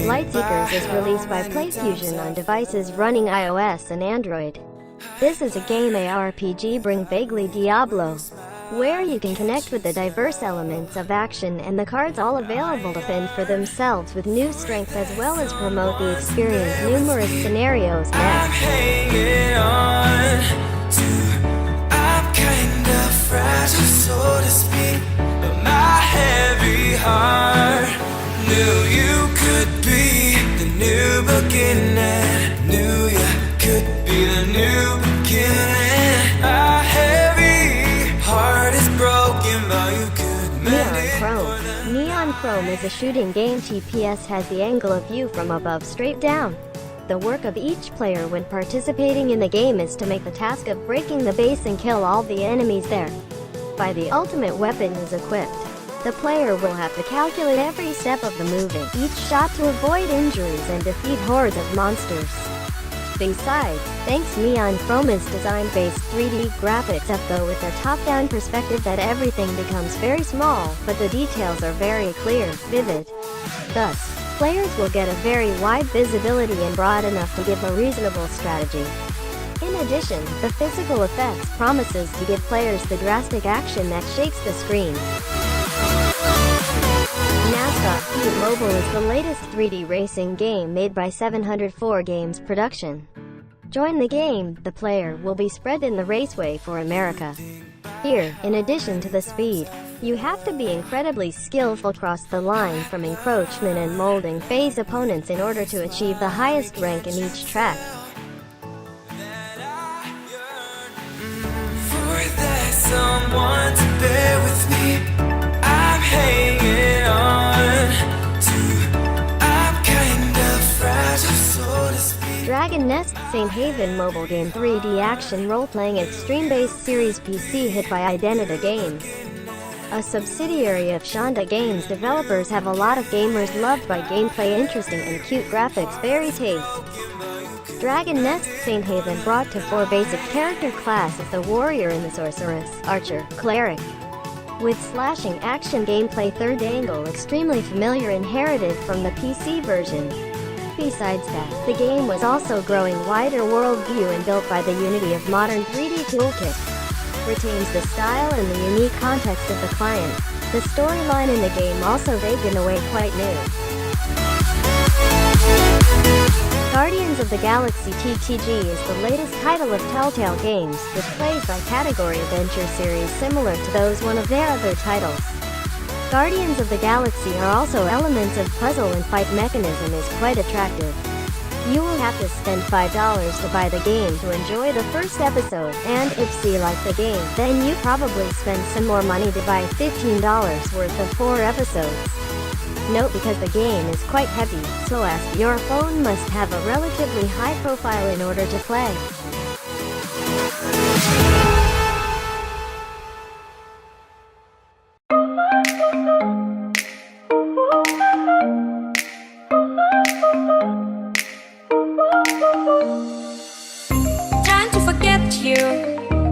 Lightseekers is released by PlayFusion on devices running iOS and Android. This is a game ARPG bring vaguely Diablo, where you can connect with the diverse elements of action and the cards all available to fend for themselves with new strengths as well as promote the experience numerous scenarios next. I'm hanging on to, I'm kinda fragile so to speak, but my heavy heart knew you could be the new beginning, knew you could be the new beginning. My heavy heart is broken, but you could mend it. Chrome. Neon Chrome is a shooting game. TPS has the angle of view from above straight down. The work of each player when participating in the game is to make the task of breaking the base and kill all the enemies there. By the ultimate weapon is equipped, the player will have to calculate every step of the moving each shot to avoid injuries and defeat hordes of monsters. Besides, thanks Neon Chrome's design-based 3D graphics up though with a top-down perspective that everything becomes very small, but the details are very clear, vivid. Thus, players will get a very wide visibility and broad enough to give a reasonable strategy. In addition, the physical effects promises to give players the drastic action that shakes the screen. NASCAR Heat Mobile is the latest 3D racing game made by 704 Games Production. Join the game, the player will be spread in the raceway for America. Here, in addition to the speed, you have to be incredibly skillful across the line from encroachment and molding phase opponents in order to achieve the highest rank in each track. For that someone to bear with me, I'm hanging on to, I'm kinda fragile so to speak. Dragon Nest St. Haven mobile game 3D action role-playing extreme-based series PC hit by Identita Games. A subsidiary of Shonda Games, developers have a lot of gamers loved by gameplay, interesting and cute graphics, very taste. Dragon Nest St. Haven brought to 4 basic character classes: the warrior and the sorceress, archer, cleric. With slashing action gameplay, third angle extremely familiar, inherited from the PC version. Besides that, the game was also growing wider world view and built by the Unity of modern 3D toolkit. Retains the style and the unique context of the client. The storyline in the game also vague in a way quite new. Guardians of the Galaxy TTG is the latest title of Telltale Games, which plays by category adventure series similar to those one of their other titles. Guardians of the Galaxy are also elements of puzzle and fight mechanism is quite attractive. You will have to spend $5 to buy the game to enjoy the first episode, and if you like the game, then you probably spend some more money to buy $15 worth of 4 episodes. Note, because the game is quite heavy, so as your phone must have a relatively high profile in order to play. Trying to forget you,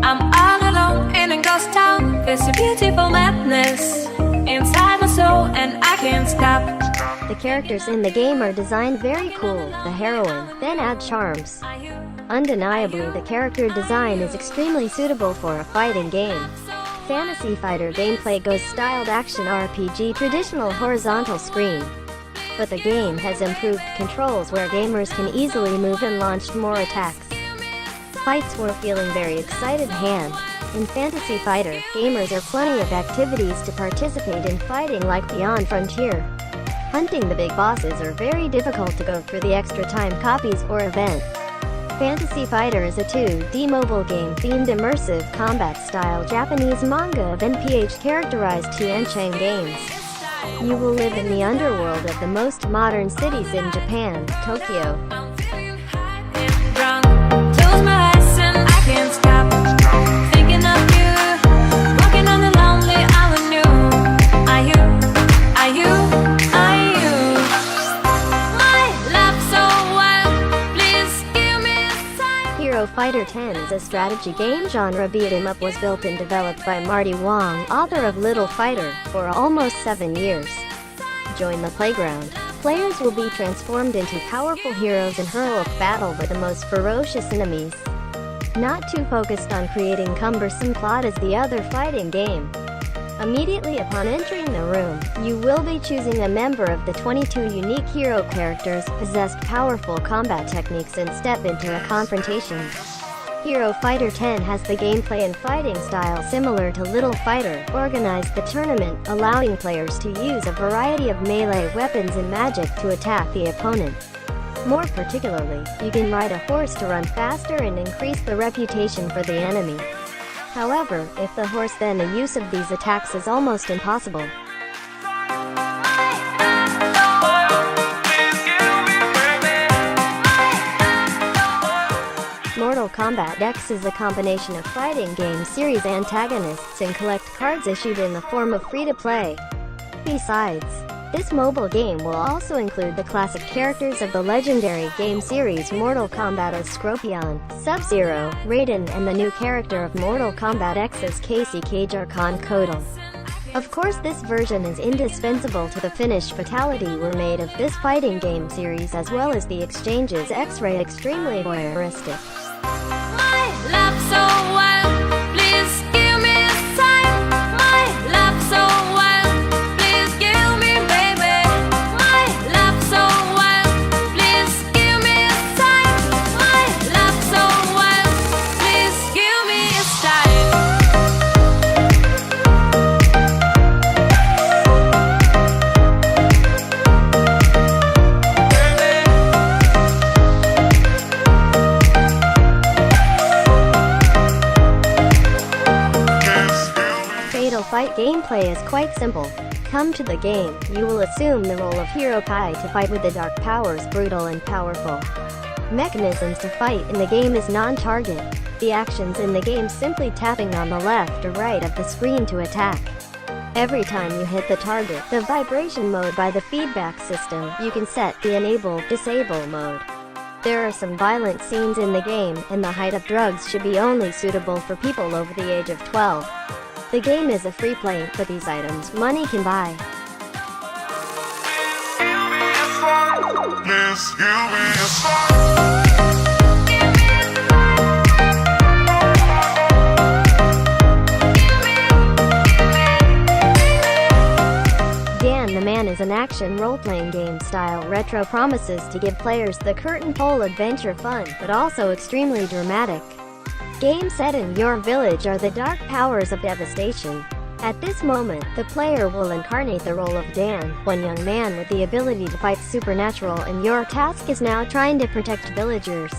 I'm all alone in a ghost town. There's a beautiful madness inside my soul and I can't stop. The characters in the game are designed very cool, the heroine, then add charms. Undeniably, the character design is extremely suitable for a fighting game. Fantasy Fighter gameplay goes styled action RPG, traditional horizontal screen. But the game has improved controls where gamers can easily move and launch more attacks. Fights were feeling very excited hand. In Fantasy Fighter, gamers are plenty of activities to participate in fighting, like Beyond Frontier. Hunting the big bosses are very difficult to go through the extra time copies or event. Fantasy Fighter is a 2D mobile game themed immersive combat style Japanese manga of NPH characterized Tiancheng Games. You will live in the underworld of the most modern cities in Japan, Tokyo. Close my eyes and I can't stop thinking of you. Walking on the lonely avenue. Are you? My love so wild. Please give me a sign. Hero Fighter 10 is a strategy game genre beat 'em up, was built and developed by Marty Wong, author of Little Fighter, for almost 7 years. Join the playground. Players will be transformed into powerful heroes in heroic battle with the most ferocious enemies. Not too focused on creating cumbersome plot as the other fighting game. Immediately upon entering the room, you will be choosing a member of the 22 unique hero characters, possessed powerful combat techniques, and step into a confrontation. Hero Fighter 10 has the gameplay and fighting style similar to Little Fighter. Organized the tournament, allowing players to use a variety of melee weapons and magic to attack the opponent. More particularly, you can ride a horse to run faster and increase the reputation for the enemy. However, if the horse, then the use of these attacks is almost impossible. Mortal Kombat X is a combination of fighting game series antagonists and collect cards issued in the form of free-to-play. Besides, this mobile game will also include the classic characters of the legendary game series Mortal Kombat as Scorpion, Sub-Zero, Raiden, and the new character of Mortal Kombat X as Casey Khan Kotal. Of course, this version is indispensable to the finished fatality were made of this fighting game series, as well as the exchanges X-Ray extremely voyeuristic. My love so wild, please give me a sign. My love so wild, please give me, baby. My love so wild, please give me a sign. My love so wild, please give me a sign. Fatal Fight gameplay is quite simple. Come to the game, you will assume the role of Hero Kai to fight with the dark powers, brutal and powerful. Mechanisms to fight in the game is non-target. The actions in the game simply tapping on the left or right of the screen to attack. Every time you hit the target, the vibration mode by the feedback system, you can set the enable-disable mode. There are some violent scenes in the game, and the height of drugs should be only suitable for people over the age of 12. The game is a free play, but these items money can buy. Please give me a sign. Dan the Man is an action role-playing game style retro, promises to give players the curtain pole adventure fun, but also extremely dramatic. Game set in your village are the dark powers of devastation. At this moment, the player will incarnate the role of Dan, one young man with the ability to fight supernatural, and your task is now trying to protect villagers.